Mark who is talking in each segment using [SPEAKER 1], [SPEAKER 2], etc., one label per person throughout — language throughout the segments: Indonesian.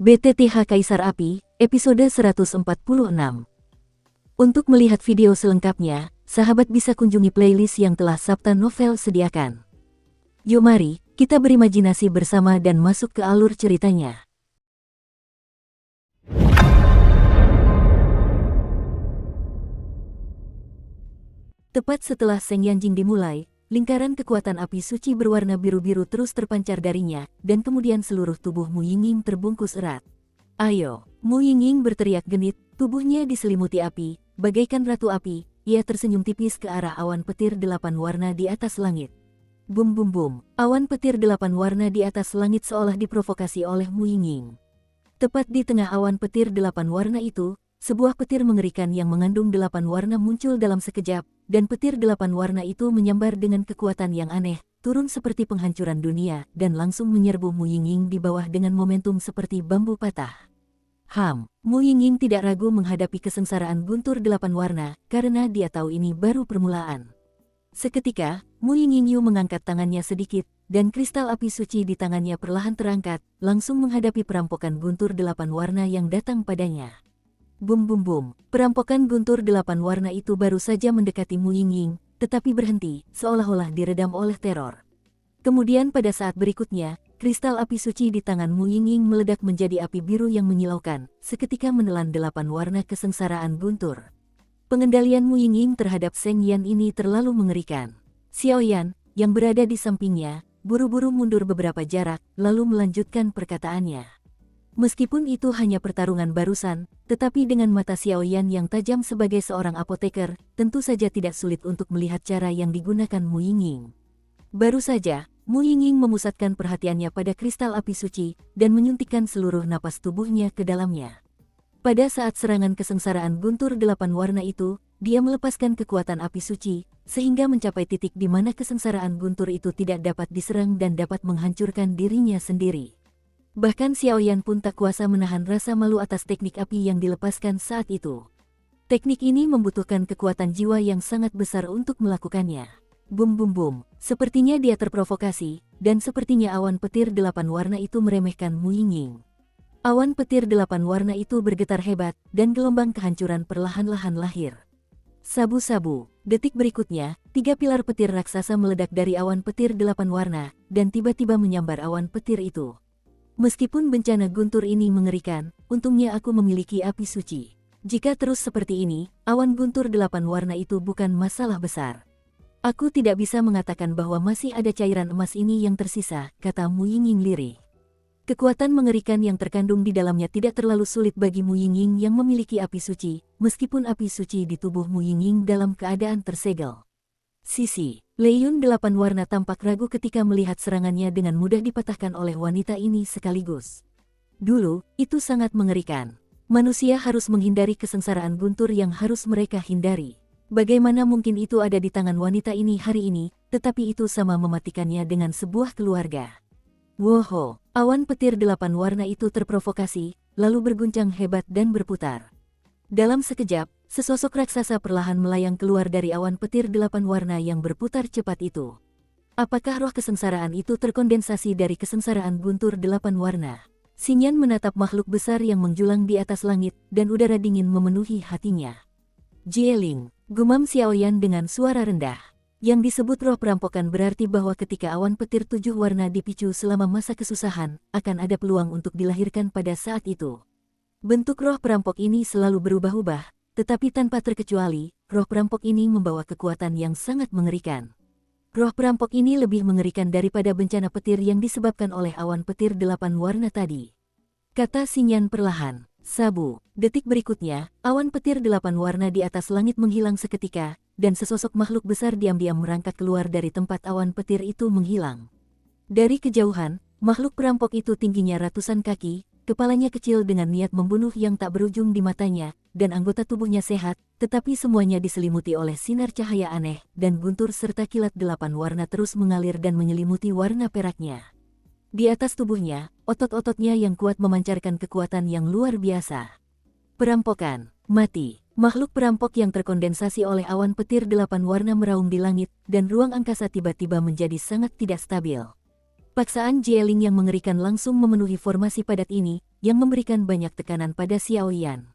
[SPEAKER 1] BTTH Kaisar Api, episode 146. Untuk melihat video selengkapnya, sahabat bisa kunjungi playlist yang telah Sabta Novel sediakan. Yuk mari, kita berimajinasi bersama dan masuk ke alur ceritanya. Tepat setelah Seng Yanjing dimulai, lingkaran kekuatan api suci berwarna biru-biru terus terpancar darinya, dan kemudian seluruh tubuh Mu Yingying terbungkus erat. Ayo! Mu Yingying berteriak genit, tubuhnya diselimuti api, bagaikan ratu api. Ia tersenyum tipis ke arah awan petir 8 warna di atas langit. Bum bum bum, awan petir 8 warna di atas langit seolah diprovokasi oleh Mu Yingying. Tepat di tengah awan petir 8 warna itu, sebuah petir mengerikan yang mengandung 8 warna muncul dalam sekejap, dan petir 8 warna itu menyambar dengan kekuatan yang aneh, turun seperti penghancuran dunia, dan langsung menyerbu Mu Yingying di bawah dengan momentum seperti bambu patah. Mu Yingying tidak ragu menghadapi kesengsaraan guntur 8 warna, karena dia tahu ini baru permulaan. Seketika, Mu Yingying mengangkat tangannya sedikit, dan kristal api suci di tangannya perlahan terangkat, langsung menghadapi perampokan guntur 8 warna yang datang padanya. Bum bum bum, perampokan guntur 8 warna itu baru saja mendekati Mu Yingying, tetapi berhenti, seolah-olah diredam oleh teror. Kemudian pada saat berikutnya, kristal api suci di tangan Mu Yingying meledak menjadi api biru yang menyilaukan, seketika menelan 8 warna kesengsaraan guntur. Pengendalian Mu Yingying terhadap Seng Yan ini terlalu mengerikan. Xiao Yan, yang berada di sampingnya, buru-buru mundur beberapa jarak, lalu melanjutkan perkataannya. Meskipun itu hanya pertarungan barusan, tetapi dengan mata Xiao Yan yang tajam sebagai seorang apoteker, tentu saja tidak sulit untuk melihat cara yang digunakan Mu Yingying. Baru saja, Mu Yingying memusatkan perhatiannya pada kristal api suci, dan menyuntikkan seluruh napas tubuhnya ke dalamnya. Pada saat serangan kesengsaraan guntur 8 warna itu, dia melepaskan kekuatan api suci, sehingga mencapai titik di mana kesengsaraan guntur itu tidak dapat diserang dan dapat menghancurkan dirinya sendiri. Bahkan Xiao Yan pun tak kuasa menahan rasa malu atas teknik api yang dilepaskan saat itu. Teknik ini membutuhkan kekuatan jiwa yang sangat besar untuk melakukannya. Bum bum bum, sepertinya dia terprovokasi, dan sepertinya awan petir 8 warna itu meremehkan Mu Yingying. Awan petir 8 warna itu bergetar hebat, dan gelombang kehancuran perlahan-lahan lahir. Sabu-sabu, detik berikutnya, 3 pilar petir raksasa meledak dari awan petir 8 warna, dan tiba-tiba menyambar awan petir itu. Meskipun bencana guntur ini mengerikan, untungnya aku memiliki api suci. Jika terus seperti ini, awan guntur 8 warna itu bukan masalah besar. Aku tidak bisa mengatakan bahwa masih ada cairan emas ini yang tersisa, kata Mu Yingying lirih. Kekuatan mengerikan yang terkandung di dalamnya tidak terlalu sulit bagi Mu Yingying yang memiliki api suci, meskipun api suci di tubuh Mu Yingying dalam keadaan tersegel. Sisi, Leiyun 8 warna tampak ragu ketika melihat serangannya dengan mudah dipatahkan oleh wanita ini sekaligus. Dulu, itu sangat mengerikan. Manusia harus menghindari kesengsaraan guntur yang harus mereka hindari. Bagaimana mungkin itu ada di tangan wanita ini hari ini, tetapi itu sama mematikannya dengan sebuah keluarga. Woho, awan petir 8 warna itu terprovokasi, lalu berguncang hebat dan berputar. Dalam sekejap, sesosok raksasa perlahan melayang keluar dari awan petir 8 warna yang berputar cepat itu. Apakah roh kesengsaraan itu terkondensasi dari kesengsaraan guntur 8 warna? Xingyan menatap makhluk besar yang menjulang di atas langit, dan udara dingin memenuhi hatinya. Jieling, gumam Xiao Yan dengan suara rendah. Yang disebut roh perampokan berarti bahwa ketika awan petir 7 warna dipicu selama masa kesusahan, akan ada peluang untuk dilahirkan pada saat itu. Bentuk roh perampok ini selalu berubah-ubah, tetapi tanpa terkecuali, roh perampok ini membawa kekuatan yang sangat mengerikan. Roh perampok ini lebih mengerikan daripada bencana petir yang disebabkan oleh awan petir 8 warna tadi. Kata Xingyan perlahan. Sabu, detik berikutnya, awan petir 8 warna di atas langit menghilang seketika, dan sesosok makhluk besar diam-diam merangkak keluar dari tempat awan petir itu menghilang. Dari kejauhan, makhluk perampok itu tingginya ratusan kaki, kepalanya kecil dengan niat membunuh yang tak berujung di matanya, dan anggota tubuhnya sehat, tetapi semuanya diselimuti oleh sinar cahaya aneh, dan guntur serta kilat 8 warna terus mengalir dan menyelimuti warna peraknya. Di atas tubuhnya, otot-ototnya yang kuat memancarkan kekuatan yang luar biasa. Perampokan, mati. Makhluk perampok yang terkondensasi oleh awan petir 8 warna meraung di langit, dan ruang angkasa tiba-tiba menjadi sangat tidak stabil. Paksaan Jieling yang mengerikan langsung memenuhi formasi padat ini, yang memberikan banyak tekanan pada Xiao Yan.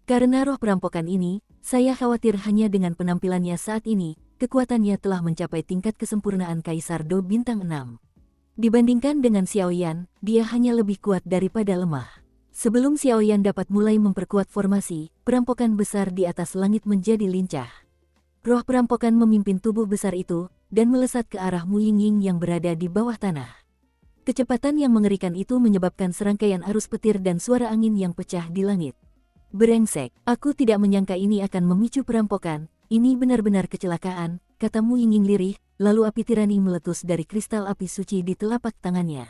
[SPEAKER 1] Karena roh perampokan ini, saya khawatir hanya dengan penampilannya saat ini, kekuatannya telah mencapai tingkat kesempurnaan Kaisar Do Bintang 6. Dibandingkan dengan Xiao Yan, dia hanya lebih kuat daripada lemah. Sebelum Xiao Yan dapat mulai memperkuat formasi, perampokan besar di atas langit menjadi lincah. Roh perampokan memimpin tubuh besar itu, dan melesat ke arah Mu Yingying yang berada di bawah tanah. Kecepatan yang mengerikan itu menyebabkan serangkaian arus petir dan suara angin yang pecah di langit. Brengsek, aku tidak menyangka ini akan memicu perampokan, ini benar-benar kecelakaan, kata Mu Yingying lirih, lalu api tirani meletus dari kristal api suci di telapak tangannya.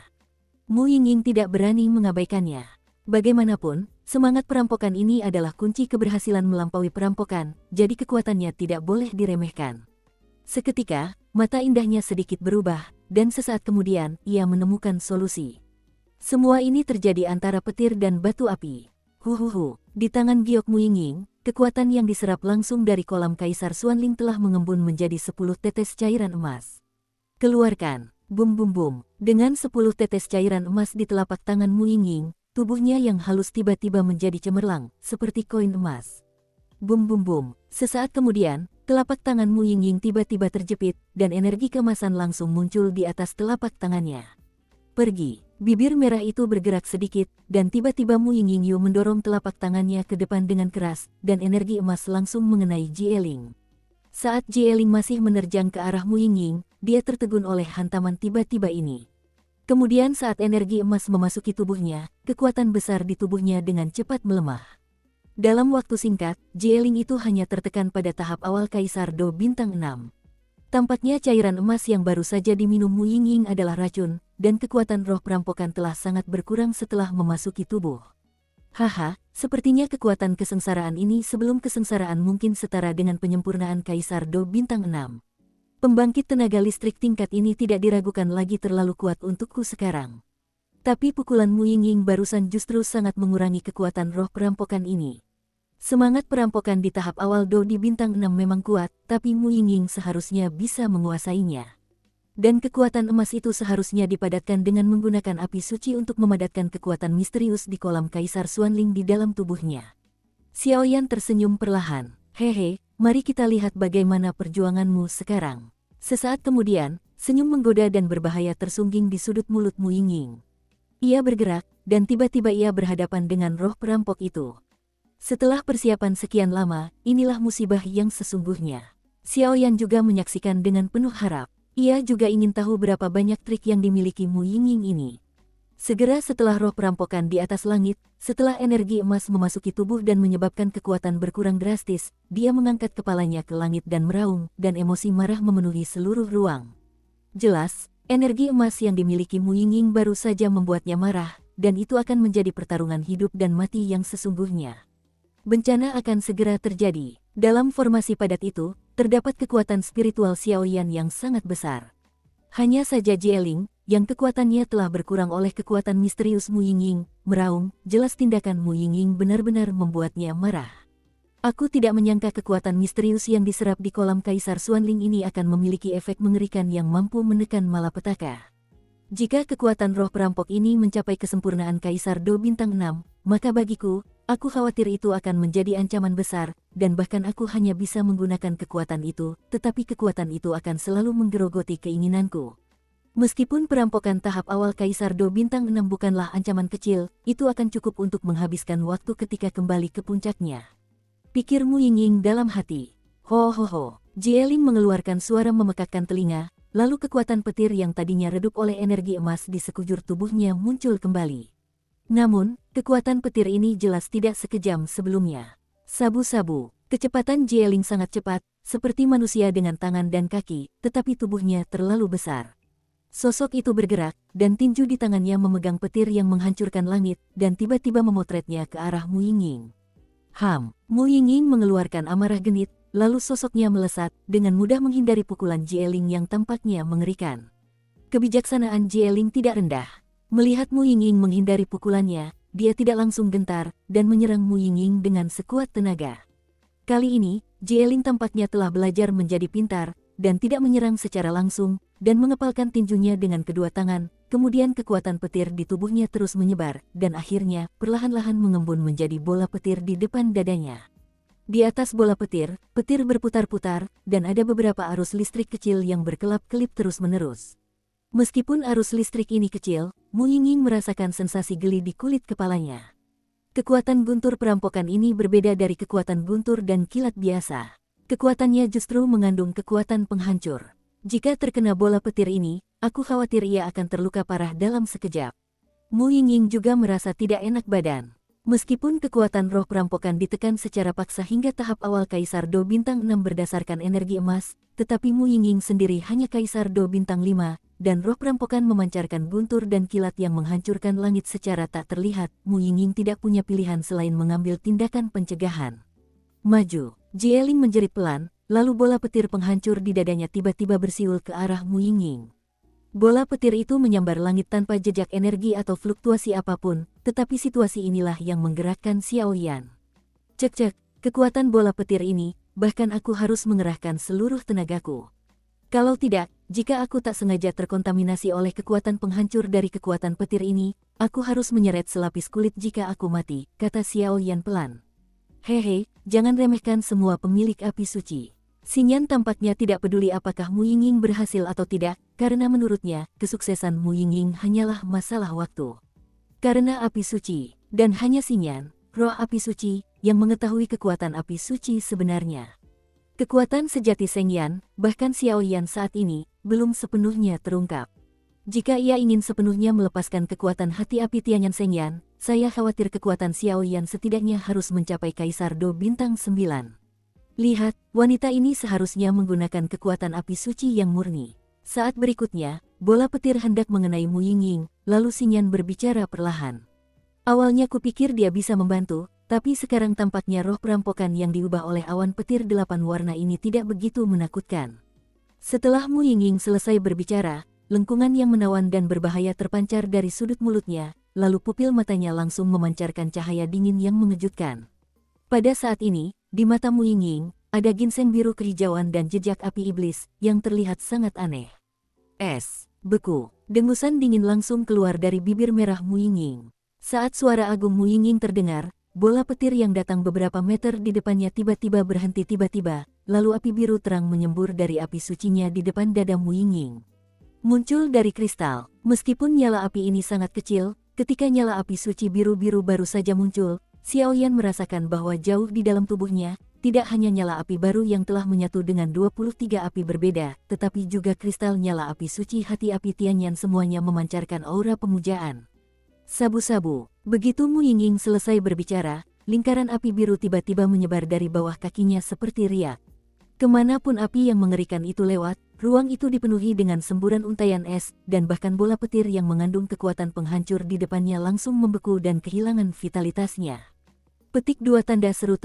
[SPEAKER 1] Mu Yingying tidak berani mengabaikannya. Bagaimanapun, semangat perampokan ini adalah kunci keberhasilan melampaui perampokan, jadi kekuatannya tidak boleh diremehkan. Seketika, mata indahnya sedikit berubah, dan sesaat kemudian, ia menemukan solusi. Semua ini terjadi antara petir dan batu api. Huhuhu, di tangan giok Mu Yingying, kekuatan yang diserap langsung dari kolam Kaisar Xuanling telah mengembun menjadi 10 tetes cairan emas. Keluarkan, bum bum bum, dengan 10 tetes cairan emas di telapak tangan Mu Yingying, tubuhnya yang halus tiba-tiba menjadi cemerlang, seperti koin emas. Bum bum bum, sesaat kemudian, telapak tangan Mu Yingying tiba-tiba terjepit, dan energi keemasan langsung muncul di atas telapak tangannya. Pergi, bibir merah itu bergerak sedikit, dan tiba-tiba Mu Yingying mendorong telapak tangannya ke depan dengan keras, dan energi emas langsung mengenai Jieling. Saat Jieling masih menerjang ke arah Mu Yingying, dia tertegun oleh hantaman tiba-tiba ini. Kemudian saat energi emas memasuki tubuhnya, kekuatan besar di tubuhnya dengan cepat melemah. Dalam waktu singkat, Jieling itu hanya tertekan pada tahap awal Kaisar Do Bintang 6. Tampaknya cairan emas yang baru saja diminum Mu Yingying adalah racun, dan kekuatan roh perampokan telah sangat berkurang setelah memasuki tubuh. Haha, sepertinya kekuatan kesengsaraan ini sebelum kesengsaraan mungkin setara dengan penyempurnaan Kaisar Do Bintang 6. Pembangkit tenaga listrik tingkat ini tidak diragukan lagi terlalu kuat untukku sekarang. Tapi pukulan Mu Yingying barusan justru sangat mengurangi kekuatan roh perampokan ini. Semangat perampokan di tahap awal Do di Bintang 6 memang kuat, tapi Mu Yingying seharusnya bisa menguasainya. Dan kekuatan emas itu seharusnya dipadatkan dengan menggunakan api suci untuk memadatkan kekuatan misterius di kolam Kaisar Xuanling di dalam tubuhnya. Xiao Yan tersenyum perlahan. Hehe, mari kita lihat bagaimana perjuanganmu sekarang. Sesaat kemudian, senyum menggoda dan berbahaya tersungging di sudut mulut Mu Yingying. Ia bergerak, dan tiba-tiba ia berhadapan dengan roh perampok itu. Setelah persiapan sekian lama, inilah musibah yang sesungguhnya. Xiao Yan juga menyaksikan dengan penuh harap. Ia juga ingin tahu berapa banyak trik yang dimiliki Mu Yingying ini. Segera setelah roh perampokan di atas langit, setelah energi emas memasuki tubuh dan menyebabkan kekuatan berkurang drastis, dia mengangkat kepalanya ke langit dan meraung, dan emosi marah memenuhi seluruh ruang. Jelas, energi emas yang dimiliki Mu Yingying baru saja membuatnya marah, dan itu akan menjadi pertarungan hidup dan mati yang sesungguhnya. Bencana akan segera terjadi. Dalam formasi padat itu, terdapat kekuatan spiritual Xiao Yan yang sangat besar. Hanya saja Jieling, yang kekuatannya telah berkurang oleh kekuatan misterius Mu Yingying, meraung, jelas tindakan Mu Yingying benar-benar membuatnya marah. Aku tidak menyangka kekuatan misterius yang diserap di kolam Kaisar Xuanling ini akan memiliki efek mengerikan yang mampu menekan malapetaka. Jika kekuatan roh perampok ini mencapai kesempurnaan Kaisar Do Bintang 6, maka bagiku, aku khawatir itu akan menjadi ancaman besar, dan bahkan aku hanya bisa menggunakan kekuatan itu, tetapi kekuatan itu akan selalu menggerogoti keinginanku. Meskipun perampokan tahap awal Kaisar Do Bintang 6 bukanlah ancaman kecil, itu akan cukup untuk menghabiskan waktu ketika kembali ke puncaknya. Pikir Mu Yingying dalam hati. Ho ho ho. Jieling mengeluarkan suara memekakkan telinga, lalu kekuatan petir yang tadinya redup oleh energi emas di sekujur tubuhnya muncul kembali. Namun, kekuatan petir ini jelas tidak sekejam sebelumnya. Sabu-sabu, kecepatan Jieling sangat cepat, seperti manusia dengan tangan dan kaki, tetapi tubuhnya terlalu besar. Sosok itu bergerak, dan tinju di tangannya memegang petir yang menghancurkan langit, dan tiba-tiba memotretnya ke arah Mu Yingying. Mu Yingying mengeluarkan amarah genit, lalu sosoknya melesat, dengan mudah menghindari pukulan Jieling yang tampaknya mengerikan. Kebijaksanaan Jieling tidak rendah. Melihat Mu Yingying menghindari pukulannya, dia tidak langsung gentar, dan menyerang Mu Yingying dengan sekuat tenaga. Kali ini, Jieling tampaknya telah belajar menjadi pintar, dan tidak menyerang secara langsung, dan mengepalkan tinjunya dengan kedua tangan. Kemudian kekuatan petir di tubuhnya terus menyebar, dan akhirnya perlahan-lahan mengembun menjadi bola petir di depan dadanya. Di atas bola petir, petir berputar-putar, dan ada beberapa arus listrik kecil yang berkelap-kelip terus-menerus. Meskipun arus listrik ini kecil, Mu Yingying merasakan sensasi geli di kulit kepalanya. Kekuatan guntur perampokan ini berbeda dari kekuatan guntur dan kilat biasa. Kekuatannya justru mengandung kekuatan penghancur. Jika terkena bola petir ini, aku khawatir ia akan terluka parah dalam sekejap. Mu Yingying juga merasa tidak enak badan. Meskipun kekuatan roh perampokan ditekan secara paksa hingga tahap awal Kaisar Do Bintang 6 berdasarkan energi emas, tetapi Mu Yingying sendiri hanya Kaisar Do Bintang 5, dan roh perampokan memancarkan guntur dan kilat yang menghancurkan langit secara tak terlihat. Mu Yingying tidak punya pilihan selain mengambil tindakan pencegahan. Maju, Jieling menjerit pelan, lalu bola petir penghancur di dadanya tiba-tiba bersiul ke arah Mu Yingying. Bola petir itu menyambar langit tanpa jejak energi atau fluktuasi apapun, tetapi situasi inilah yang menggerakkan Xiao Yan. Cek-cek, kekuatan bola petir ini, bahkan aku harus mengerahkan seluruh tenagaku. Kalau tidak, jika aku tak sengaja terkontaminasi oleh kekuatan penghancur dari kekuatan petir ini, aku harus menyeret selapis kulit jika aku mati, kata Xiao Yan pelan. Hehe, jangan remehkan semua pemilik api suci. Xingyan tampaknya tidak peduli apakah Mu Yingying berhasil atau tidak, karena menurutnya, kesuksesan Mu Yingying hanyalah masalah waktu. Karena api suci, dan hanya Xingyan, roh api suci, yang mengetahui kekuatan api suci sebenarnya. Kekuatan sejati Xingyan, bahkan Xiao Yan saat ini, belum sepenuhnya terungkap. Jika ia ingin sepenuhnya melepaskan kekuatan hati api Tianyan Xingyan, saya khawatir kekuatan Xiao Yan setidaknya harus mencapai Kaisar Do Bintang 9. Lihat, wanita ini seharusnya menggunakan kekuatan api suci yang murni. Saat berikutnya, bola petir hendak mengenai Mu Yingying, lalu Xingyan berbicara perlahan. Awalnya kupikir dia bisa membantu, tapi sekarang tampaknya roh perampokan yang diubah oleh awan petir 8 warna ini tidak begitu menakutkan. Setelah Mu Yingying selesai berbicara, lengkungan yang menawan dan berbahaya terpancar dari sudut mulutnya, lalu pupil matanya langsung memancarkan cahaya dingin yang mengejutkan. Pada saat ini, di mata Mu Yingying, ada ginseng biru kehijauan dan jejak api iblis yang terlihat sangat aneh. Beku, dengusan dingin langsung keluar dari bibir merah Mu Yingying. Saat suara agung Mu Yingying terdengar, bola petir yang datang beberapa meter di depannya tiba-tiba berhenti tiba-tiba, lalu api biru terang menyembur dari api sucinya di depan dada Mu Yingying. Muncul dari kristal, meskipun nyala api ini sangat kecil, ketika nyala api suci biru-biru baru saja muncul, Xiao Yan merasakan bahwa jauh di dalam tubuhnya, tidak hanya nyala api baru yang telah menyatu dengan 23 api berbeda, tetapi juga kristal nyala api suci hati api Tianyan semuanya memancarkan aura pemujaan. Sabu-sabu, begitu Mu Yingying selesai berbicara, lingkaran api biru tiba-tiba menyebar dari bawah kakinya seperti riak. Kemanapun api yang mengerikan itu lewat, ruang itu dipenuhi dengan semburan untaian es, dan bahkan bola petir yang mengandung kekuatan penghancur di depannya langsung membeku dan kehilangan vitalitasnya. Petik 2 tanda seru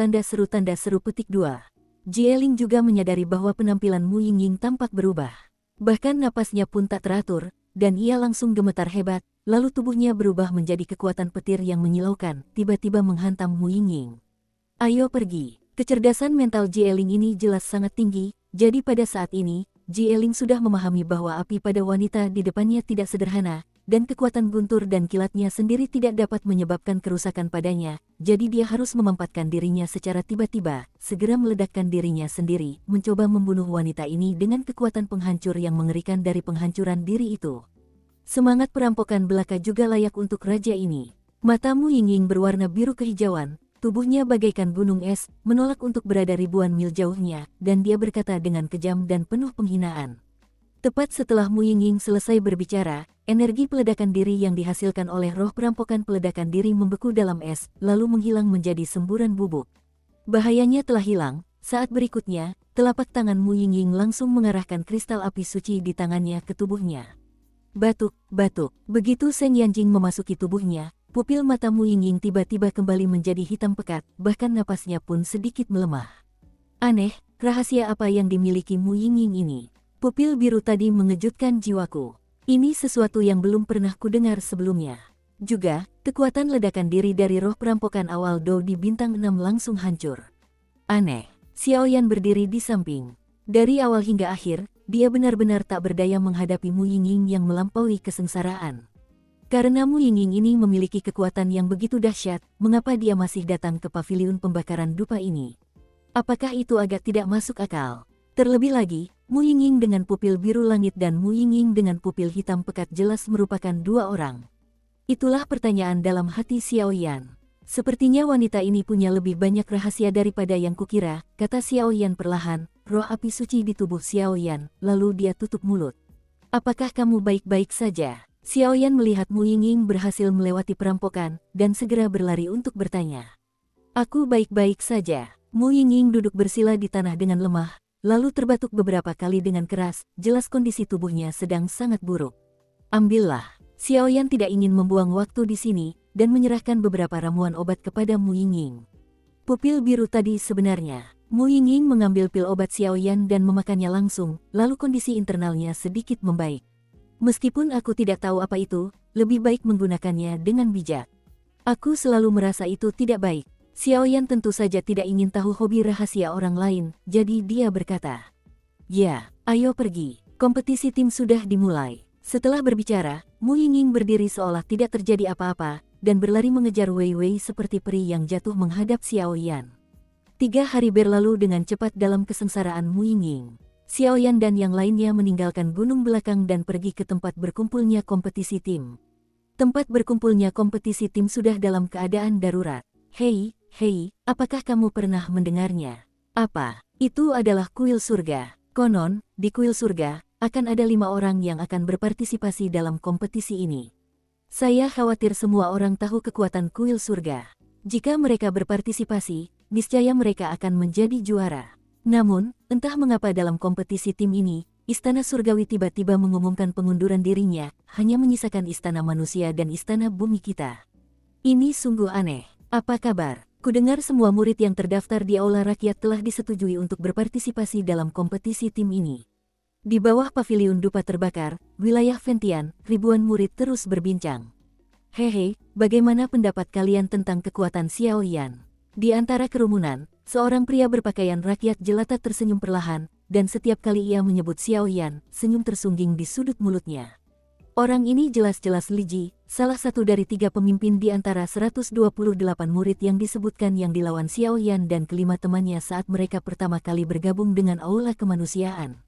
[SPEAKER 1] petik 2. Jieling juga menyadari bahwa penampilan Mu Yingying tampak berubah. Bahkan napasnya pun tak teratur, dan ia langsung gemetar hebat, lalu tubuhnya berubah menjadi kekuatan petir yang menyilaukan, tiba-tiba menghantam Mu Yingying. Ayo pergi. Kecerdasan mental Jieling ini jelas sangat tinggi, jadi pada saat ini, Jieling sudah memahami bahwa api pada wanita di depannya tidak sederhana, dan kekuatan guntur dan kilatnya sendiri tidak dapat menyebabkan kerusakan padanya, jadi dia harus memempatkan dirinya secara tiba-tiba, segera meledakkan dirinya sendiri, mencoba membunuh wanita ini dengan kekuatan penghancur yang mengerikan dari penghancuran diri itu. Semangat perampokan belaka juga layak untuk raja ini. Mata Mu Yingying berwarna biru kehijauan, tubuhnya bagaikan gunung es, menolak untuk berada ribuan mil jauhnya, dan dia berkata dengan kejam dan penuh penghinaan. Tepat setelah Mu Yingying selesai berbicara, energi peledakan diri yang dihasilkan oleh roh perampokan peledakan diri membeku dalam es, lalu menghilang menjadi semburan bubuk. Bahayanya telah hilang, saat berikutnya, telapak tangan Mu Yingying langsung mengarahkan kristal api suci di tangannya ke tubuhnya. Batuk, batuk, begitu Seng Yanjing memasuki tubuhnya, pupil mata Mu Yingying tiba-tiba kembali menjadi hitam pekat, bahkan napasnya pun sedikit melemah. Aneh, rahasia apa yang dimiliki Mu Yingying ini? Pupil biru tadi mengejutkan jiwaku. Ini sesuatu yang belum pernah kudengar sebelumnya. Juga, kekuatan ledakan diri dari roh perampokan awal Do di bintang 6 langsung hancur. Aneh, Xiao Yan berdiri di samping. Dari awal hingga akhir, dia benar-benar tak berdaya menghadapi Mu Yingying yang melampaui kesengsaraan. Karena Mu Yingying ini memiliki kekuatan yang begitu dahsyat, mengapa dia masih datang ke paviliun pembakaran dupa ini? Apakah itu agak tidak masuk akal? Terlebih lagi, Mu Yingying dengan pupil biru langit dan Mu Yingying dengan pupil hitam pekat jelas merupakan dua orang. Itulah pertanyaan dalam hati Xiao Yan. Sepertinya wanita ini punya lebih banyak rahasia daripada yang kukira, kata Xiao Yan perlahan, roh api suci di tubuh Xiao Yan, lalu dia tutup mulut. Apakah kamu baik-baik saja? Xiao Yan melihat Mu Yingying berhasil melewati perampokan, dan segera berlari untuk bertanya. Aku baik-baik saja. Mu Yingying duduk bersila di tanah dengan lemah, lalu terbatuk beberapa kali dengan keras, jelas kondisi tubuhnya sedang sangat buruk. Ambillah. Xiao Yan tidak ingin membuang waktu di sini, dan menyerahkan beberapa ramuan obat kepada Mu Yingying. Pupil biru tadi sebenarnya. Mu Yingying mengambil pil obat Xiao Yan dan memakannya langsung, lalu kondisi internalnya sedikit membaik. Meskipun aku tidak tahu apa itu, lebih baik menggunakannya dengan bijak. Aku selalu merasa itu tidak baik. Xiao Yan tentu saja tidak ingin tahu hobi rahasia orang lain, jadi dia berkata, "Ya, ayo pergi. Kompetisi tim sudah dimulai." Setelah berbicara, Mu Yingying berdiri seolah tidak terjadi apa-apa, dan berlari mengejar Wei Wei seperti peri yang jatuh menghadap Xiao Yan. 3 hari berlalu dengan cepat dalam kesengsaraan Mu Yingying. Xiao Yan dan yang lainnya meninggalkan gunung belakang dan pergi ke tempat berkumpulnya kompetisi tim. Tempat berkumpulnya kompetisi tim sudah dalam keadaan darurat. Hei, apakah kamu pernah mendengarnya? Apa? Itu adalah kuil surga. Konon, di kuil surga, akan ada 5 orang yang akan berpartisipasi dalam kompetisi ini. Saya khawatir semua orang tahu kekuatan kuil surga. Jika mereka berpartisipasi, niscaya mereka akan menjadi juara. Namun, entah mengapa dalam kompetisi tim ini, Istana Surgawi tiba-tiba mengumumkan pengunduran dirinya, hanya menyisakan Istana Manusia dan Istana Bumi kita. Ini sungguh aneh. Apa kabar? Kudengar semua murid yang terdaftar di Aula Rakyat telah disetujui untuk berpartisipasi dalam kompetisi tim ini. Di bawah paviliun dupa terbakar, wilayah Ventian, ribuan murid terus berbincang. Hehe, bagaimana pendapat kalian tentang kekuatan Xiao Yan? Di antara kerumunan, seorang pria berpakaian rakyat jelata tersenyum perlahan, dan setiap kali ia menyebut Xiao Yan, senyum tersungging di sudut mulutnya. Orang ini jelas-jelas Li Ji, salah satu dari 3 pemimpin di antara 128 murid yang disebutkan yang dilawan Xiao Yan dan kelima temannya saat mereka pertama kali bergabung dengan Aula Kemanusiaan.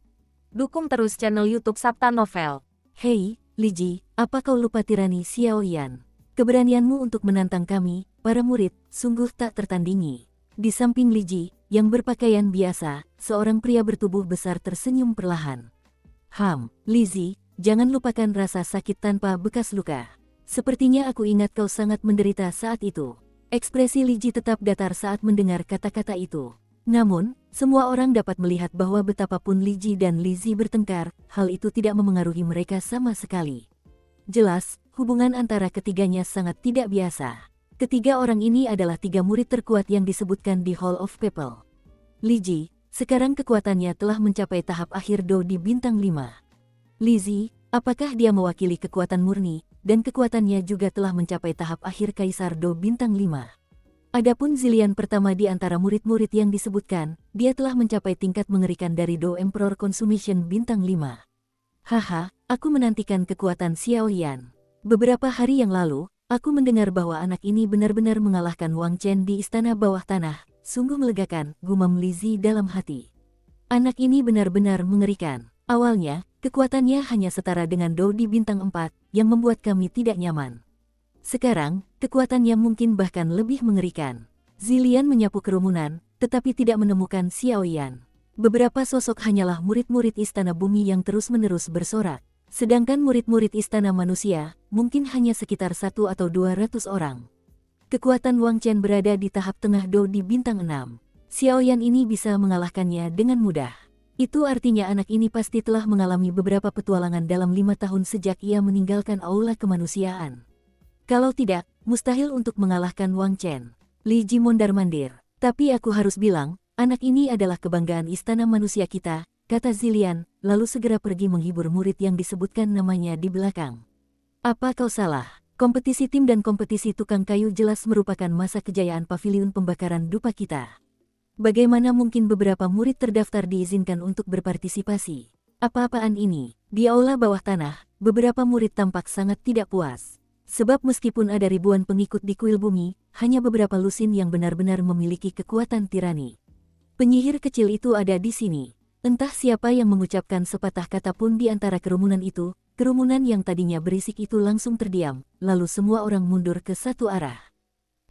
[SPEAKER 2] Dukung terus channel YouTube Sabta Novel.
[SPEAKER 1] Hei, Li Ji, apa kau lupa tirani Xiao Yan? Keberanianmu untuk menantang kami, para murid, sungguh tak tertandingi. Di samping Li Ji, yang berpakaian biasa, seorang pria bertubuh besar tersenyum perlahan. Li Ji, jangan lupakan rasa sakit tanpa bekas luka. Sepertinya aku ingat kau sangat menderita saat itu. Ekspresi Li Ji tetap datar saat mendengar kata-kata itu. Namun, semua orang dapat melihat bahwa betapapun Li Ji dan Li Zi bertengkar, hal itu tidak memengaruhi mereka sama sekali. Jelas, hubungan antara ketiganya sangat tidak biasa. Ketiga orang ini adalah 3 murid terkuat yang disebutkan di Hall of People. Li Ji, sekarang kekuatannya telah mencapai tahap akhir Do di bintang 5. Li Zi, apakah dia mewakili kekuatan murni, dan kekuatannya juga telah mencapai tahap akhir Kaisar Do bintang 5. Adapun Zilian pertama di antara murid-murid yang disebutkan, dia telah mencapai tingkat mengerikan dari Do Emperor Consummation bintang 5. Haha, aku menantikan kekuatan Xiao Yan. Beberapa hari yang lalu, aku mendengar bahwa anak ini benar-benar mengalahkan Wang Chen di istana bawah tanah. Sungguh melegakan, gumam Li Zi dalam hati. Anak ini benar-benar mengerikan. Awalnya, kekuatannya hanya setara dengan Do di bintang 4, yang membuat kami tidak nyaman. Sekarang, kekuatannya mungkin bahkan lebih mengerikan. Zilian menyapu kerumunan, tetapi tidak menemukan Xiao Yan. Beberapa sosok hanyalah murid-murid Istana Bumi yang terus-menerus bersorak. Sedangkan murid-murid Istana Manusia, mungkin hanya sekitar 1 atau 200 orang. Kekuatan Wang Chen berada di tahap tengah Do di bintang 6. Xiao Yan ini bisa mengalahkannya dengan mudah. Itu artinya anak ini pasti telah mengalami beberapa petualangan dalam 5 tahun sejak ia meninggalkan Aula Kemanusiaan. Kalau tidak, mustahil untuk mengalahkan Wang Chen. Li Ji mondar-mandir. Tapi aku harus bilang, anak ini adalah kebanggaan Istana Manusia kita, kata Zilian, lalu segera pergi menghibur murid yang disebutkan namanya di belakang. Apa kau salah? Kompetisi tim dan kompetisi tukang kayu jelas merupakan masa kejayaan paviliun pembakaran dupa kita. Bagaimana mungkin beberapa murid terdaftar diizinkan untuk berpartisipasi? Apa-apaan ini? Di aula bawah tanah, beberapa murid tampak sangat tidak puas. Sebab meskipun ada ribuan pengikut di kuil bumi, hanya beberapa lusin yang benar-benar memiliki kekuatan tirani. Penyihir kecil itu ada di sini. Entah siapa yang mengucapkan sepatah kata pun di antara kerumunan itu, kerumunan yang tadinya berisik itu langsung terdiam, lalu semua orang mundur ke satu arah.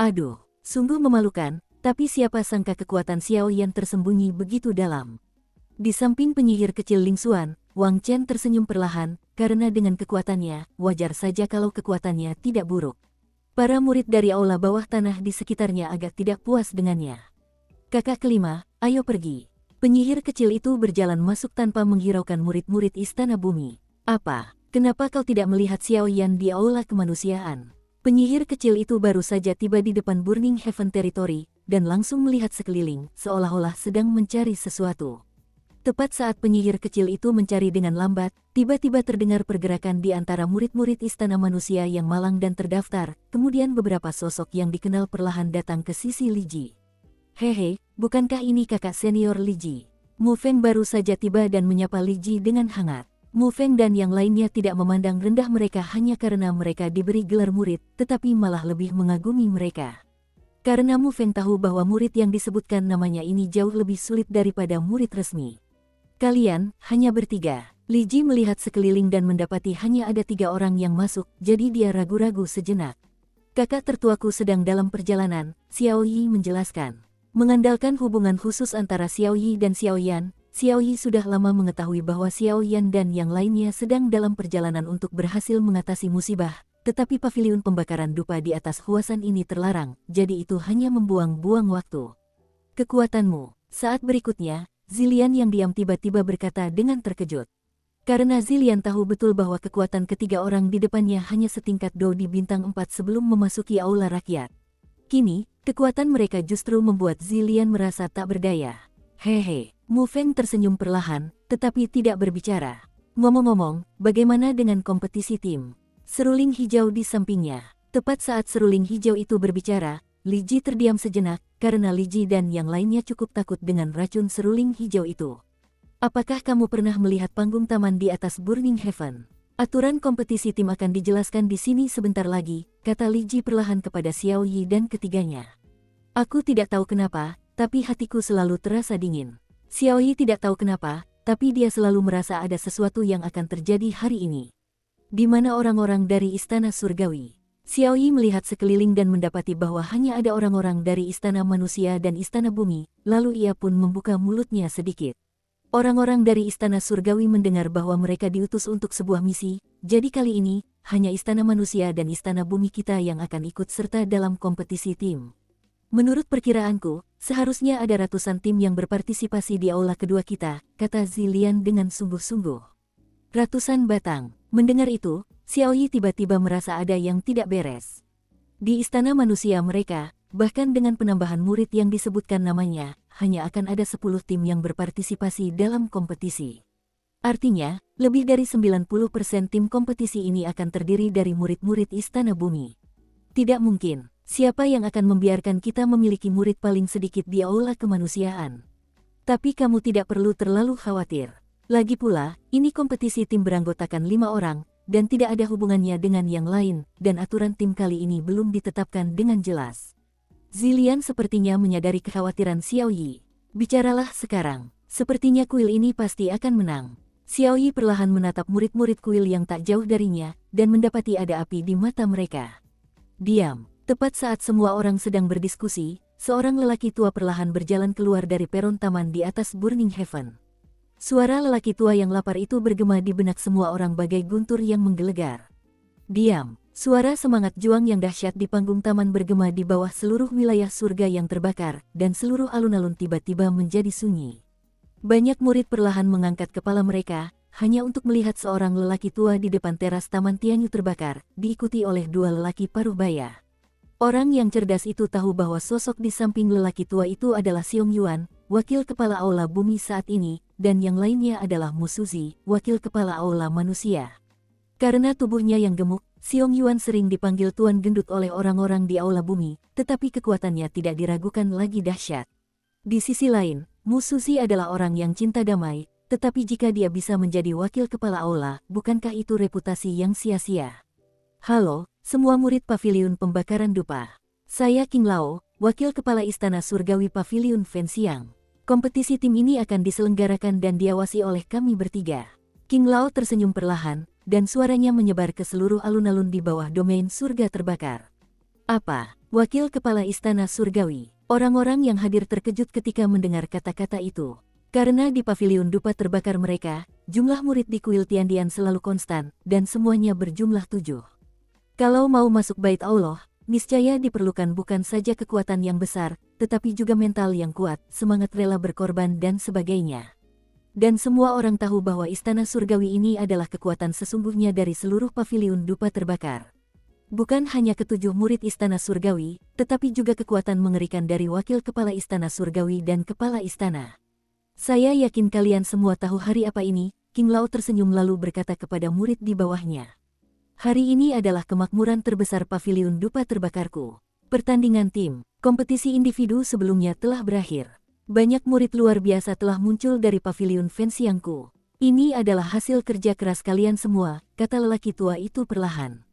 [SPEAKER 1] Aduh, sungguh memalukan, tapi siapa sangka kekuatan Xiao Yan tersembunyi begitu dalam. Di samping penyihir kecil Ling Xuan, Wang Chen tersenyum perlahan, karena dengan kekuatannya, wajar saja kalau kekuatannya tidak buruk. Para murid dari aula bawah tanah di sekitarnya agak tidak puas dengannya. Kakak kelima, ayo pergi. Penyihir kecil itu berjalan masuk tanpa menghiraukan murid-murid istana bumi. Apa? Kenapa kau tidak melihat Xiao Yan di aula kemanusiaan? Penyihir kecil itu baru saja tiba di depan Burning Heaven Territory, dan langsung melihat sekeliling, seolah-olah sedang mencari sesuatu. Tepat saat penyihir kecil itu mencari dengan lambat, tiba-tiba terdengar pergerakan di antara murid-murid istana manusia yang malang dan terdaftar, kemudian beberapa sosok yang dikenal perlahan datang ke sisi Li Ji. Hehe, bukankah ini kakak senior Li Ji? Mu Feng baru saja tiba dan menyapa Li Ji dengan hangat. Mu Feng dan yang lainnya tidak memandang rendah mereka hanya karena mereka diberi gelar murid, tetapi malah lebih mengagumi mereka. Karena Mu Feng tahu bahwa murid yang disebutkan namanya ini jauh lebih sulit daripada murid resmi. Kalian hanya bertiga. Li Ji melihat sekeliling dan mendapati hanya ada 3 orang yang masuk, jadi dia ragu-ragu sejenak. Kakak tertuaku sedang dalam perjalanan, Xiao Yi menjelaskan. Mengandalkan hubungan khusus antara Xiao Yi dan Xiao Yan, Xiao Yi sudah lama mengetahui bahwa Xiao Yan dan yang lainnya sedang dalam perjalanan untuk berhasil mengatasi musibah, tetapi paviliun pembakaran dupa di atas Huasan ini terlarang, jadi itu hanya membuang-buang waktu. Kekuatanmu. Saat berikutnya, Zilian yang diam tiba-tiba berkata dengan terkejut. Karena Zilian tahu betul bahwa kekuatan ketiga orang di depannya hanya setingkat Do di bintang 4 sebelum memasuki aula rakyat. Kini, kekuatan mereka justru membuat Zilian merasa tak berdaya. Hehe, Mu Feng tersenyum perlahan, tetapi tidak berbicara. Ngomong-ngomong, bagaimana dengan kompetisi tim? Seruling hijau di sampingnya. Tepat saat seruling hijau itu berbicara, Li Ji terdiam sejenak, karena Li Ji dan yang lainnya cukup takut dengan racun seruling hijau itu. Apakah kamu pernah melihat panggung taman di atas Burning Heaven? Aturan kompetisi tim akan dijelaskan di sini sebentar lagi, kata Li Ji perlahan kepada Xiao Yi dan ketiganya. Aku tidak tahu kenapa, tapi hatiku selalu terasa dingin. Xiao Yi tidak tahu kenapa, tapi dia selalu merasa ada sesuatu yang akan terjadi hari ini. Di mana orang-orang dari Istana Surgawi? Xiao Yi melihat sekeliling dan mendapati bahwa hanya ada orang-orang dari Istana Manusia dan Istana Bumi, lalu ia pun membuka mulutnya sedikit. Orang-orang dari Istana Surgawi mendengar bahwa mereka diutus untuk sebuah misi, jadi kali ini, hanya Istana Manusia dan Istana Bumi kita yang akan ikut serta dalam kompetisi tim. Menurut perkiraanku, seharusnya ada ratusan tim yang berpartisipasi di aula kedua kita, kata Zilian dengan sungguh-sungguh. Ratusan batang. Mendengar itu, Xiao Yi tiba-tiba merasa ada yang tidak beres. Di Istana Manusia mereka, bahkan dengan penambahan murid yang disebutkan namanya, hanya akan ada 10 tim yang berpartisipasi dalam kompetisi. Artinya, lebih dari 90% tim kompetisi ini akan terdiri dari murid-murid Istana Bumi. Tidak mungkin, siapa yang akan membiarkan kita memiliki murid paling sedikit di aula kemanusiaan? Tapi kamu tidak perlu terlalu khawatir. Lagi pula, ini kompetisi tim beranggotakan 5 orang, dan tidak ada hubungannya dengan yang lain, dan aturan tim kali ini belum ditetapkan dengan jelas. Zilian sepertinya menyadari kekhawatiran Xiao Yi. Bicaralah sekarang, sepertinya kuil ini pasti akan menang. Xiao Yi perlahan menatap murid-murid kuil yang tak jauh darinya, dan mendapati ada api di mata mereka. Diam, tepat saat semua orang sedang berdiskusi, seorang lelaki tua perlahan berjalan keluar dari peron taman di atas Burning Heaven. Suara lelaki tua yang lapar itu bergema di benak semua orang bagai guntur yang menggelegar. Diam, suara semangat juang yang dahsyat di panggung taman bergema di bawah seluruh wilayah surga yang terbakar, dan seluruh alun-alun tiba-tiba menjadi sunyi. Banyak murid perlahan mengangkat kepala mereka, hanya untuk melihat seorang lelaki tua di depan teras Taman Tianyu terbakar, diikuti oleh 2 lelaki paruh baya. Orang yang cerdas itu tahu bahwa sosok di samping lelaki tua itu adalah Xiong Yuan, wakil kepala aula bumi saat ini, dan yang lainnya adalah Mu Suzi, wakil kepala aula manusia. Karena tubuhnya yang gemuk, Xiong Yuan sering dipanggil Tuan Gendut oleh orang-orang di aula bumi, tetapi kekuatannya tidak diragukan lagi dahsyat. Di sisi lain, Mu Suzy adalah orang yang cinta damai, tetapi jika dia bisa menjadi wakil kepala aula, bukankah itu reputasi yang sia-sia? Halo, semua murid Paviliun Pembakaran Dupa. Saya King Lao, wakil kepala Istana Surgawi Paviliun Fenxiang. Kompetisi tim ini akan diselenggarakan dan diawasi oleh kami bertiga. King Lao tersenyum perlahan, dan suaranya menyebar ke seluruh alun-alun di bawah domain surga terbakar. Apa? Wakil kepala Istana Surgawi. Orang-orang yang hadir terkejut ketika mendengar kata-kata itu. Karena di Paviliun Dupa terbakar mereka, jumlah murid di Kuil Tiandian selalu konstan, dan semuanya berjumlah 7. Kalau mau masuk Bait Allah, niscaya diperlukan bukan saja kekuatan yang besar, tetapi juga mental yang kuat, semangat rela berkorban dan sebagainya. Dan semua orang tahu bahwa Istana Surgawi ini adalah kekuatan sesungguhnya dari seluruh Paviliun Dupa terbakar. Bukan hanya ketujuh murid Istana Surgawi, tetapi juga kekuatan mengerikan dari wakil kepala Istana Surgawi dan kepala istana. Saya yakin kalian semua tahu hari apa ini, King Lao tersenyum lalu berkata kepada murid di bawahnya. Hari ini adalah kemakmuran terbesar Paviliun Dupa terbakarku. Pertandingan tim, kompetisi individu sebelumnya telah berakhir. Banyak murid luar biasa telah muncul dari Paviliun Fenxiangku. Ini adalah hasil kerja keras kalian semua, kata lelaki tua itu perlahan.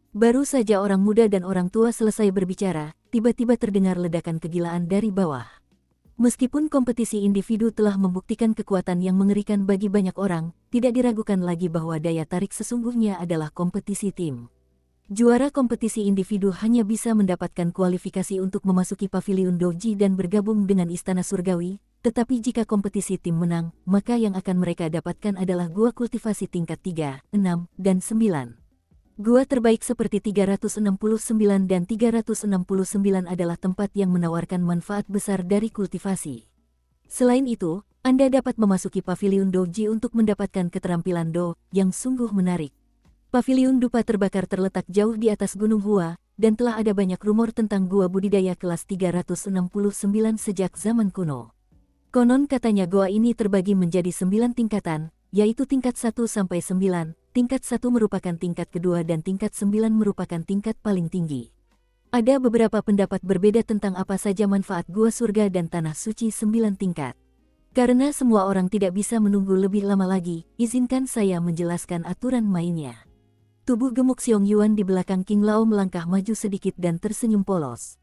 [SPEAKER 1] Baru saja orang muda dan orang tua selesai berbicara, tiba-tiba terdengar ledakan kegilaan dari bawah. Meskipun kompetisi individu telah membuktikan kekuatan yang mengerikan bagi banyak orang, tidak diragukan lagi bahwa daya tarik sesungguhnya adalah kompetisi tim. Juara kompetisi individu hanya bisa mendapatkan kualifikasi untuk memasuki Paviliun Doji dan bergabung dengan Istana Surgawi, tetapi jika kompetisi tim menang, maka yang akan mereka dapatkan adalah gua kultivasi tingkat 3, 6, dan 9. Gua terbaik seperti 369 dan 369 adalah tempat yang menawarkan manfaat besar dari kultivasi. Selain itu, Anda dapat memasuki Paviliun Doji untuk mendapatkan keterampilan Do, yang sungguh menarik. Paviliun Dupa terbakar terletak jauh di atas Gunung Hua, dan telah ada banyak rumor tentang gua budidaya kelas 369 sejak zaman kuno. Konon katanya gua ini terbagi menjadi 9 tingkatan, yaitu tingkat 1 sampai 9. Tingkat 1 merupakan tingkat kedua dan tingkat 9 merupakan tingkat paling tinggi. Ada beberapa pendapat berbeda tentang apa saja manfaat gua surga dan tanah suci 9 tingkat. Karena semua orang tidak bisa menunggu lebih lama lagi, izinkan saya menjelaskan aturan mainnya. Tubuh gemuk Xiong Yuan di belakang King Lao melangkah maju sedikit dan tersenyum polos.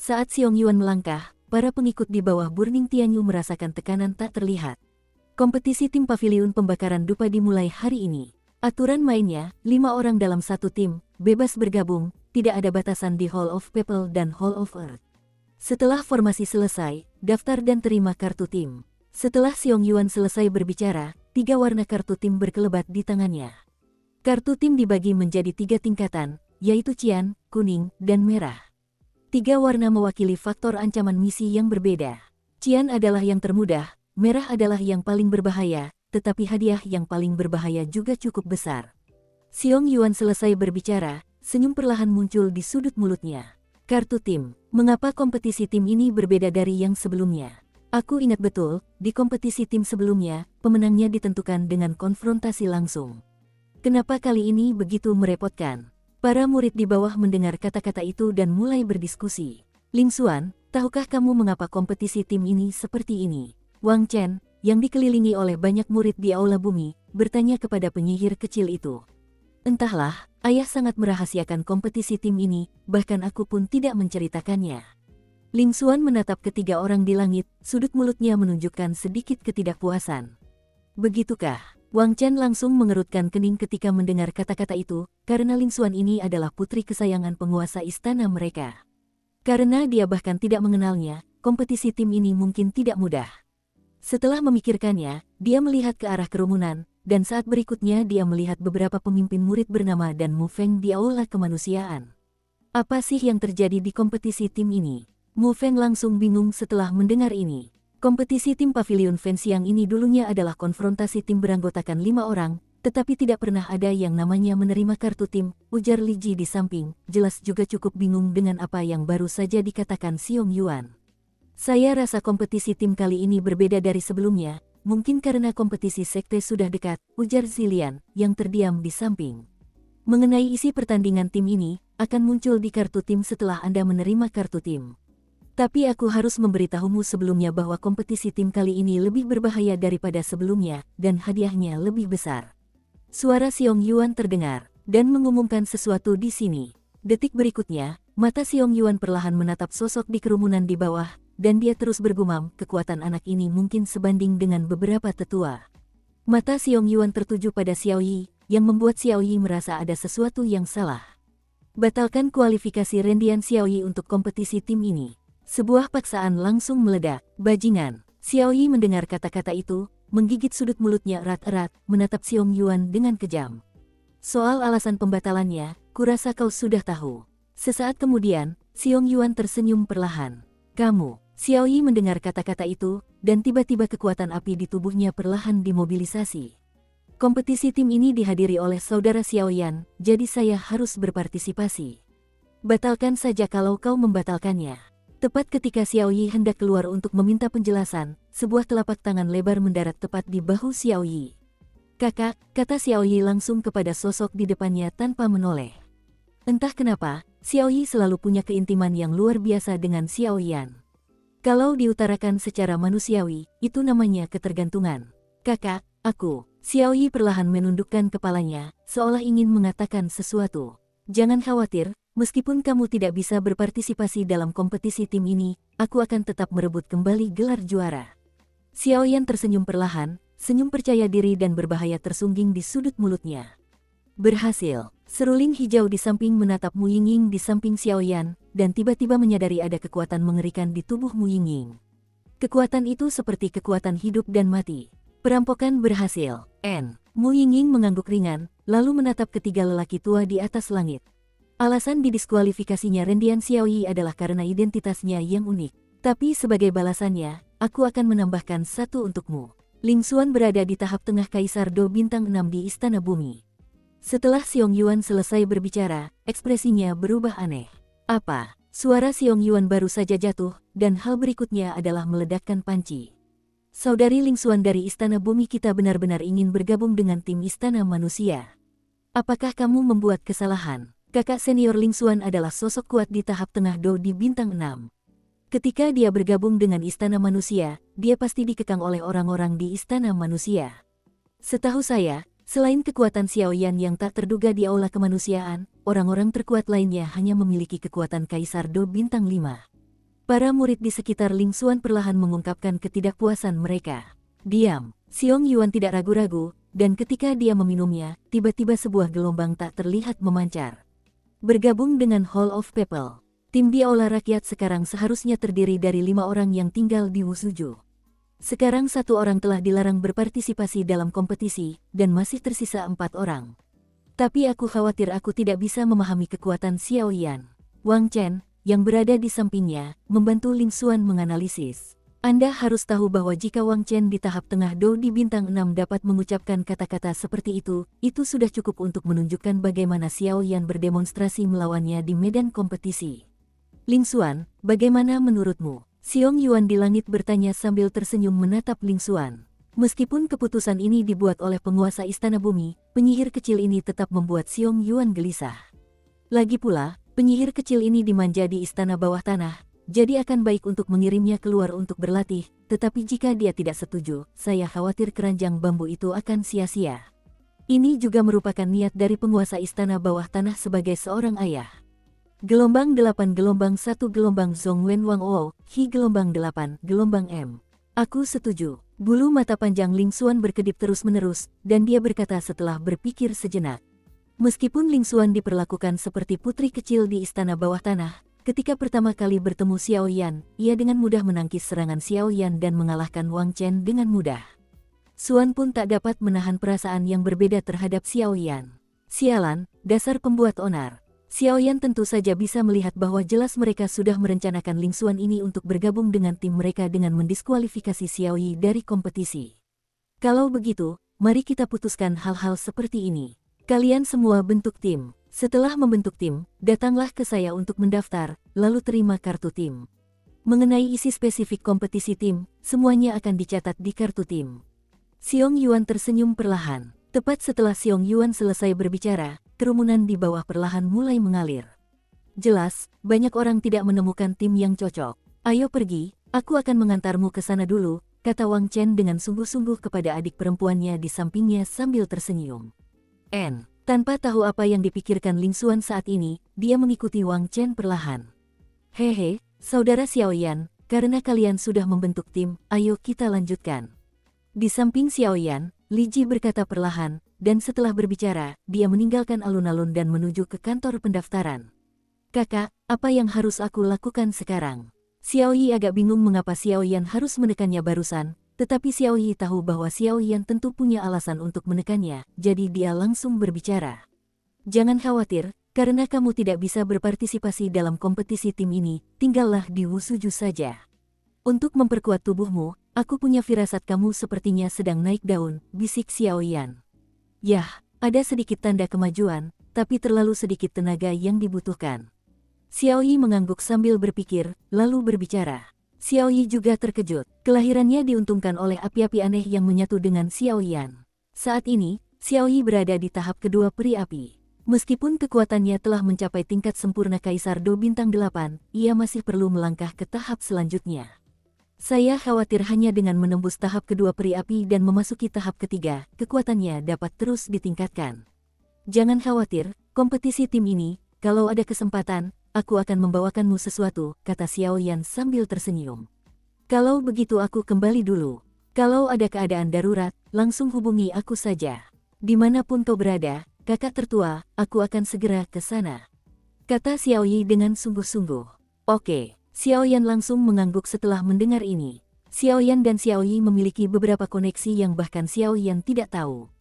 [SPEAKER 1] Saat Xiong Yuan melangkah, para pengikut di bawah Burning Tianyu merasakan tekanan tak terlihat. Kompetisi tim Paviliun Pembakaran Dupa dimulai hari ini. Aturan mainnya, 5 orang dalam satu tim, bebas bergabung, tidak ada batasan di Hall of People dan Hall of Earth. Setelah formasi selesai, daftar dan terima kartu tim. Setelah Xiong Yuan selesai berbicara, 3 warna kartu tim berkelebat di tangannya. Kartu tim dibagi menjadi 3 tingkatan, yaitu cian, kuning, dan merah. 3 warna mewakili faktor ancaman misi yang berbeda. Cian adalah yang termudah, merah adalah yang paling berbahaya, tetapi hadiah yang paling berbahaya juga cukup besar. Xiong Yuan selesai berbicara, senyum perlahan muncul di sudut mulutnya. Kartu tim, mengapa kompetisi tim ini berbeda dari yang sebelumnya? Aku ingat betul, di kompetisi tim sebelumnya, pemenangnya ditentukan dengan konfrontasi langsung. Kenapa kali ini begitu merepotkan? Para murid di bawah mendengar kata-kata itu dan mulai berdiskusi. Ling Xuan, tahukah kamu mengapa kompetisi tim ini seperti ini? Wang Chen, yang dikelilingi oleh banyak murid di aula bumi, bertanya kepada penyihir kecil itu. Entahlah, ayah sangat merahasiakan kompetisi tim ini, bahkan aku pun tidak menceritakannya. Ling Xuan menatap ketiga orang di langit, sudut mulutnya menunjukkan sedikit ketidakpuasan. Begitukah? Wang Chen langsung mengerutkan kening ketika mendengar kata-kata itu, karena Ling Xuan ini adalah putri kesayangan penguasa istana mereka. Karena dia bahkan tidak mengenalnya, kompetisi tim ini mungkin tidak mudah. Setelah memikirkannya, dia melihat ke arah kerumunan, dan saat berikutnya dia melihat beberapa pemimpin murid bernama Dan Mu Feng di aula kemanusiaan. Apa sih yang terjadi di kompetisi tim ini? Mu Feng langsung bingung setelah mendengar ini. Kompetisi tim Paviliun Fenxiang ini dulunya adalah konfrontasi tim beranggotakan 5 orang, tetapi tidak pernah ada yang namanya menerima kartu tim, ujar Li Ji di samping, jelas juga cukup bingung dengan apa yang baru saja dikatakan Xiong Yuan. Saya rasa kompetisi tim kali ini berbeda dari sebelumnya, mungkin karena kompetisi sekte sudah dekat, ujar Zilian, yang terdiam di samping. Mengenai isi pertandingan tim ini, akan muncul di kartu tim setelah Anda menerima kartu tim. Tapi aku harus memberitahumu sebelumnya bahwa kompetisi tim kali ini lebih berbahaya daripada sebelumnya, dan hadiahnya lebih besar. Suara Xiong Yuan terdengar, dan mengumumkan sesuatu di sini. Detik berikutnya, mata Xiong Yuan perlahan menatap sosok di kerumunan di bawah, dan dia terus bergumam, kekuatan anak ini mungkin sebanding dengan beberapa tetua. Mata Xiong Yuan tertuju pada Xiao Yi, yang membuat Xiao Yi merasa ada sesuatu yang salah. Batalkan kualifikasi Rendian Xiao Yi untuk kompetisi tim ini. Sebuah paksaan langsung meledak. Bajingan. Xiao Yi mendengar kata-kata itu, menggigit sudut mulutnya erat-erat, menatap Xiong Yuan dengan kejam. Soal alasan pembatalannya, kurasa kau sudah tahu. Sesaat kemudian, Xiong Yuan tersenyum perlahan. Kamu. Xiao Yi mendengar kata-kata itu, dan tiba-tiba kekuatan api di tubuhnya perlahan dimobilisasi. Kompetisi tim ini dihadiri oleh saudara Xiao Yan, jadi saya harus berpartisipasi. Batalkan saja kalau kau membatalkannya. Tepat ketika Xiao Yi hendak keluar untuk meminta penjelasan, sebuah telapak tangan lebar mendarat tepat di bahu Xiao Yi. Kakak, kata Xiao Yi langsung kepada sosok di depannya tanpa menoleh. Entah kenapa, Xiao Yi selalu punya keintiman yang luar biasa dengan Xiao Yan. Kalau diutarakan secara manusiawi, itu namanya ketergantungan. Kakak, aku. Xiao Yi perlahan menundukkan kepalanya, seolah ingin mengatakan sesuatu. Jangan khawatir. Meskipun kamu tidak bisa berpartisipasi dalam kompetisi tim ini, aku akan tetap merebut kembali gelar juara. Xiao Yan tersenyum perlahan, senyum percaya diri dan berbahaya tersungging di sudut mulutnya. Berhasil. Seruling hijau di samping menatap Mu Yingying di samping Xiao Yan, dan tiba-tiba menyadari ada kekuatan mengerikan di tubuh Mu Yingying. Kekuatan itu seperti kekuatan hidup dan mati. Perampokan berhasil. Mu Yingying mengangguk ringan, lalu menatap ketiga lelaki tua di atas langit. Alasan didiskualifikasinya Rendian Xiao Yi adalah karena identitasnya yang unik. Tapi sebagai balasannya, aku akan menambahkan satu untukmu. Ling Xuan berada di tahap tengah Kaisar Do Bintang 6 di Istana Bumi. Setelah Xiong Yuan selesai berbicara, ekspresinya berubah aneh. Apa? Suara Xiong Yuan baru saja jatuh, dan hal berikutnya adalah meledakkan panci. Saudari Ling Xuan dari Istana Bumi, kita benar-benar ingin bergabung dengan tim Istana Manusia. Apakah kamu membuat kesalahan? Kakak senior Ling Xuan adalah sosok kuat di tahap tengah Do di Bintang 6. Ketika dia bergabung dengan Istana Manusia, dia pasti dikekang oleh orang-orang di Istana Manusia. Setahu saya, selain kekuatan Xiao Yan yang tak terduga di aula kemanusiaan, orang-orang terkuat lainnya hanya memiliki kekuatan Kaisar Do Bintang 5. Para murid di sekitar Ling Xuan perlahan mengungkapkan ketidakpuasan mereka. Diam. Xiong Yuan tidak ragu-ragu, dan ketika dia meminumnya, tiba-tiba sebuah gelombang tak terlihat memancar. Bergabung dengan Hall of People. Tim di Aula Rakyat sekarang seharusnya terdiri dari 5 orang yang tinggal di Wusuju. Sekarang 1 orang telah dilarang berpartisipasi dalam kompetisi, dan masih tersisa 4 orang. Tapi aku khawatir aku tidak bisa memahami kekuatan Xiao Yan. Wang Chen, yang berada di sampingnya, membantu Ling Xuan menganalisis. Anda harus tahu bahwa jika Wang Chen di tahap tengah Do di Bintang 6 dapat mengucapkan kata-kata seperti itu sudah cukup untuk menunjukkan bagaimana Xiao Yan berdemonstrasi melawannya di medan kompetisi. Ling Xuan, bagaimana menurutmu? Xiong Yuan di langit bertanya sambil tersenyum menatap Ling Xuan. Meskipun keputusan ini dibuat oleh penguasa Istana Bumi, penyihir kecil ini tetap membuat Xiong Yuan gelisah. Lagi pula, penyihir kecil ini dimanja di Istana Bawah Tanah, jadi akan baik untuk mengirimnya keluar untuk berlatih, tetapi jika dia tidak setuju, saya khawatir keranjang bambu itu akan sia-sia. Ini juga merupakan niat dari penguasa Istana Bawah Tanah sebagai seorang ayah. Gelombang 8 gelombang 1 gelombang Zhong Wen Wang O, Hi gelombang 8 gelombang M. Aku setuju. Bulu mata panjang Ling Xuan berkedip terus-menerus, dan dia berkata setelah berpikir sejenak. Meskipun Ling Xuan diperlakukan seperti putri kecil di Istana Bawah Tanah, ketika pertama kali bertemu Xiao Yan, ia dengan mudah menangkis serangan Xiao Yan dan mengalahkan Wang Chen dengan mudah. Xuan pun tak dapat menahan perasaan yang berbeda terhadap Xiao Yan. Sialan, dasar pembuat onar. Xiao Yan tentu saja bisa melihat bahwa jelas mereka sudah merencanakan Ling Xuan ini untuk bergabung dengan tim mereka dengan mendiskualifikasi Xiao Yi dari kompetisi. Kalau begitu, mari kita putuskan hal-hal seperti ini. Kalian semua bentuk tim. Setelah membentuk tim, datanglah ke saya untuk mendaftar, lalu terima kartu tim. Mengenai isi spesifik kompetisi tim, semuanya akan dicatat di kartu tim. Xiong Yuan tersenyum perlahan. Tepat setelah Xiong Yuan selesai berbicara, kerumunan di bawah perlahan mulai mengalir. Jelas, banyak orang tidak menemukan tim yang cocok. Ayo pergi, aku akan mengantarmu ke sana dulu, kata Wang Chen dengan sungguh-sungguh kepada adik perempuannya di sampingnya sambil tersenyum. Tanpa tahu apa yang dipikirkan Ling Xuan saat ini, dia mengikuti Wang Chen perlahan. Hehe, saudara Xiaoyan, karena kalian sudah membentuk tim, ayo kita lanjutkan. Di samping Xiaoyan, Li Ji berkata perlahan, dan setelah berbicara, dia meninggalkan alun-alun dan menuju ke kantor pendaftaran. Kakak, apa yang harus aku lakukan sekarang? Xiao Yi agak bingung mengapa Xiaoyan harus menekannya barusan, tetapi Xiao Yi tahu bahwa Xiaoyan tentu punya alasan untuk menekannya, jadi dia langsung berbicara. Jangan khawatir, karena kamu tidak bisa berpartisipasi dalam kompetisi tim ini, tinggallah di Wusuju saja. Untuk memperkuat tubuhmu, aku punya firasat kamu sepertinya sedang naik daun, bisik Xiaoyan. Yah, ada sedikit tanda kemajuan, tapi terlalu sedikit tenaga yang dibutuhkan. Xiao Yi mengangguk sambil berpikir, lalu berbicara. Xiao Yi juga terkejut. Kelahirannya diuntungkan oleh api-api aneh yang menyatu dengan Xiaoyan. Saat ini, Xiao Yi berada di tahap kedua peri api. Meskipun kekuatannya telah mencapai tingkat sempurna Kaisar Do Bintang 8, ia masih perlu melangkah ke tahap selanjutnya. Saya khawatir hanya dengan menembus tahap kedua peri api dan memasuki tahap ketiga, kekuatannya dapat terus ditingkatkan. Jangan khawatir, kompetisi tim ini, kalau ada kesempatan, aku akan membawakanmu sesuatu, kata Xiaoyan sambil tersenyum. Kalau begitu aku kembali dulu. Kalau ada keadaan darurat, langsung hubungi aku saja. Dimanapun kau berada, kakak tertua, aku akan segera ke sana. Kata Xiao Yi dengan sungguh-sungguh. Oke, Xiaoyan langsung mengangguk setelah mendengar ini. Xiaoyan dan Xiao Yi memiliki beberapa koneksi yang bahkan Xiaoyan tidak tahu.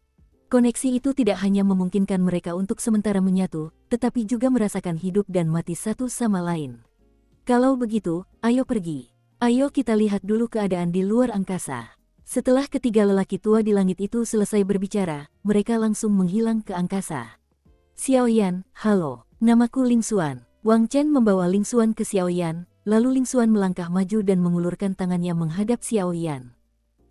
[SPEAKER 1] Koneksi itu tidak hanya memungkinkan mereka untuk sementara menyatu, tetapi juga merasakan hidup dan mati satu sama lain. Kalau begitu, ayo pergi. Ayo kita lihat dulu keadaan di luar angkasa. Setelah ketiga lelaki tua di langit itu selesai berbicara, mereka langsung menghilang ke angkasa. Xiaoyan, halo, namaku Ling Xuan. Wang Chen membawa Ling Xuan ke Xiaoyan, lalu Ling Xuan melangkah maju dan mengulurkan tangannya menghadap Xiaoyan.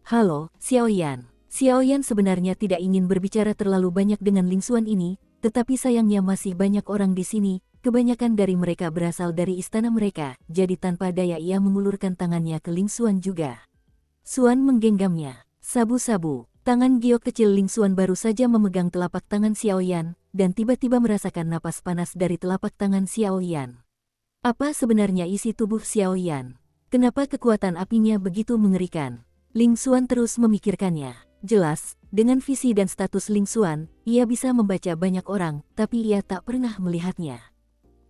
[SPEAKER 1] Halo, Xiaoyan. Xiaoyan sebenarnya tidak ingin berbicara terlalu banyak dengan Ling Xuan ini, tetapi sayangnya masih banyak orang di sini, kebanyakan dari mereka berasal dari istana mereka, jadi tanpa daya ia mengulurkan tangannya ke Ling Xuan juga. Xuan menggenggamnya. Sabu-sabu, tangan giok kecil Ling Xuan baru saja memegang telapak tangan Xiaoyan, dan tiba-tiba merasakan napas panas dari telapak tangan Xiaoyan. Apa sebenarnya isi tubuh Xiaoyan? Kenapa kekuatan apinya begitu mengerikan? Ling Xuan terus memikirkannya. Jelas, dengan visi dan status Ling Xuan, ia bisa membaca banyak orang, tapi ia tak pernah melihatnya.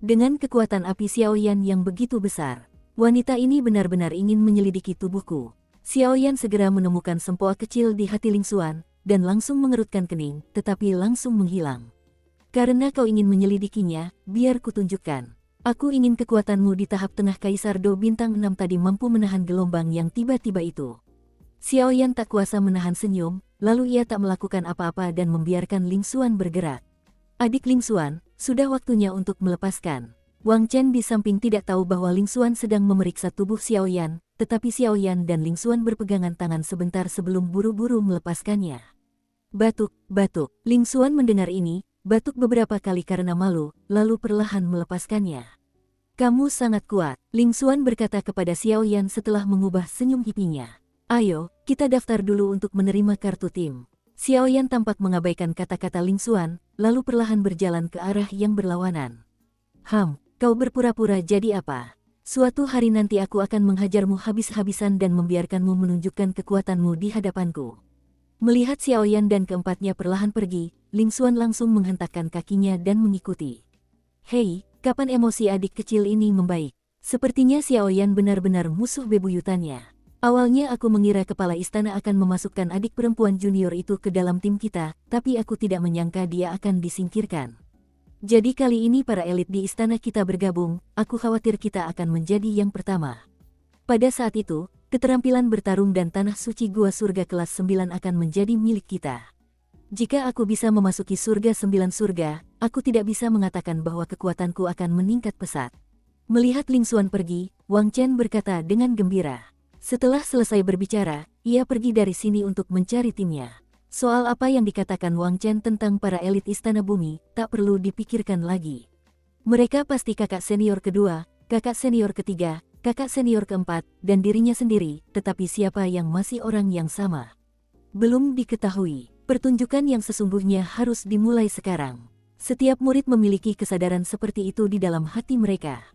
[SPEAKER 1] Dengan kekuatan api Xiaoyan yang begitu besar, wanita ini benar-benar ingin menyelidiki tubuhku. Xiaoyan segera menemukan sempoa kecil di hati Ling Xuan, dan langsung mengerutkan kening, tetapi langsung menghilang. Karena kau ingin menyelidikinya, biar kutunjukkan. Aku ingin kekuatanmu di tahap tengah Kaisar Do Bintang 6 tadi mampu menahan gelombang yang tiba-tiba itu. Xiaoyan tak kuasa menahan senyum, lalu ia tak melakukan apa-apa dan membiarkan Ling Xuan bergerak. Adik Ling Xuan, sudah waktunya untuk melepaskan. Wang Chen di samping tidak tahu bahwa Ling Xuan sedang memeriksa tubuh Xiaoyan, tetapi Xiaoyan dan Ling Xuan berpegangan tangan sebentar sebelum buru-buru melepaskannya. Batuk, batuk. Ling Xuan mendengar ini, batuk beberapa kali karena malu, lalu perlahan melepaskannya. Kamu sangat kuat, Ling Xuan berkata kepada Xiaoyan setelah mengubah senyum hipinya. Ayo, kita daftar dulu untuk menerima kartu tim. Xiaoyan tampak mengabaikan kata-kata Ling Xuan, lalu perlahan berjalan ke arah yang berlawanan. Kau berpura-pura jadi apa? Suatu hari nanti aku akan menghajarmu habis-habisan dan membiarkanmu menunjukkan kekuatanmu di hadapanku. Melihat Xiaoyan dan keempatnya perlahan pergi, Ling Xuan langsung menghentakkan kakinya dan mengikuti. Hei, kapan emosi adik kecil ini membaik? Sepertinya Xiaoyan benar-benar musuh bebuyutannya. Awalnya aku mengira kepala istana akan memasukkan adik perempuan junior itu ke dalam tim kita, tapi aku tidak menyangka dia akan disingkirkan. Jadi kali ini para elit di istana kita bergabung, aku khawatir kita akan menjadi yang pertama. Pada saat itu, keterampilan bertarung dan tanah suci gua surga kelas 9 akan menjadi milik kita. Jika aku bisa memasuki surga 9 surga, aku tidak bisa mengatakan bahwa kekuatanku akan meningkat pesat. Melihat Ling Xuan pergi, Wang Chen berkata dengan gembira. Setelah selesai berbicara, ia pergi dari sini untuk mencari timnya. Soal apa yang dikatakan Wang Chen tentang para elit istana bumi, tak perlu dipikirkan lagi. Mereka pasti kakak senior kedua, kakak senior ketiga, kakak senior keempat, dan dirinya sendiri, tetapi siapa yang masih orang yang sama? Belum diketahui. Pertunjukan yang sesungguhnya harus dimulai sekarang. Setiap murid memiliki kesadaran seperti itu di dalam hati mereka.